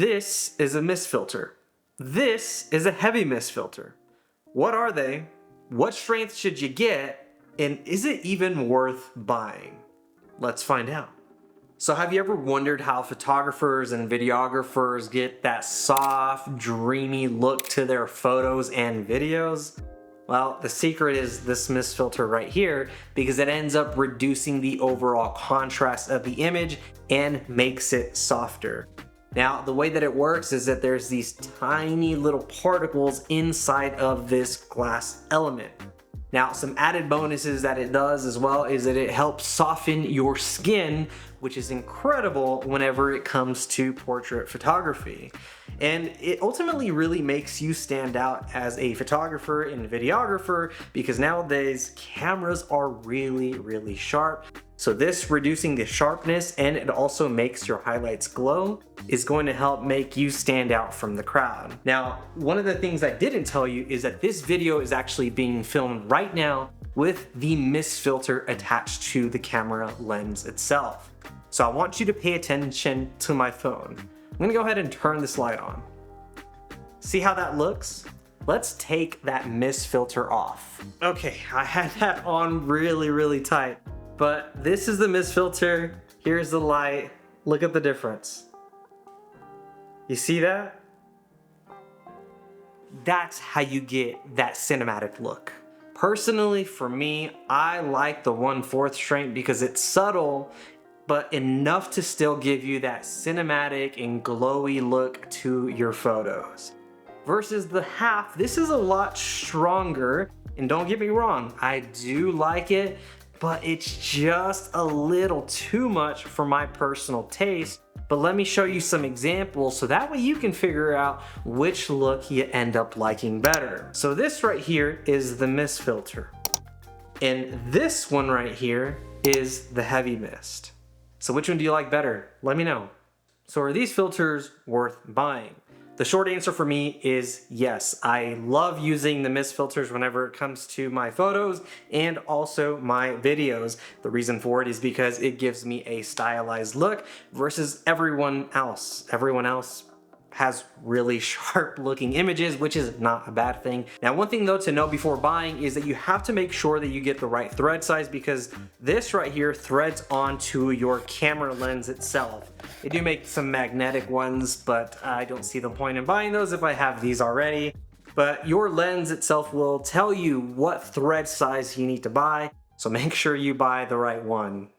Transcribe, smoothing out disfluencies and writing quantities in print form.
This is a mist filter. This is a heavy mist filter. What are they? What strength should you get? And is it even worth buying? Let's find out. So have you ever wondered how photographers and videographers get that soft, dreamy look to their photos and videos? Well, the secret is this mist filter right here, because it ends up reducing the overall contrast of the image and makes it softer. Now, the way that it works is that there's these tiny little particles inside of this glass element. Now, some added bonuses that it does as well is that it helps soften your skin, which is incredible whenever it comes to portrait photography. And it ultimately really makes you stand out as a photographer and videographer, because nowadays cameras are really sharp. So this reducing the sharpness, and it also makes your highlights glow, is going to help make you stand out from the crowd. Now, one of the things I didn't tell you is that this video is actually being filmed right now with the mist filter attached to the camera lens itself. So I want you to pay attention to my phone. I'm gonna go ahead and turn this light on. See how that looks? Let's take that mist filter off. Okay, I had that on really tight. But this is the mist filter, here's the light, look at the difference. You see that? That's how you get that cinematic look. Personally, for me, I like the 1/4 strength because it's subtle, but enough to still give you that cinematic and glowy look to your photos. Versus the 1/2, this is a lot stronger, and don't get me wrong, I do like it, but it's just a little too much for my personal taste. But let me show you some examples so that way you can figure out which look you end up liking better. So this right here is the mist filter. And this one right here is the heavy mist. So which one do you like better? Let me know. So are these filters worth buying? The short answer for me is yes. I love using the mist filters whenever it comes to my photos and also my videos. The reason for it is because it gives me a stylized look versus everyone else. Everyone else has really sharp looking images, which is not a bad thing. Now, one thing though to know before buying is that you have to make sure that you get the right thread size, because this right here threads onto your camera lens itself. They do make some magnetic ones, but I don't see the point in buying those if I have these already. But your lens itself will tell you what thread size you need to buy, so make sure you buy the right one.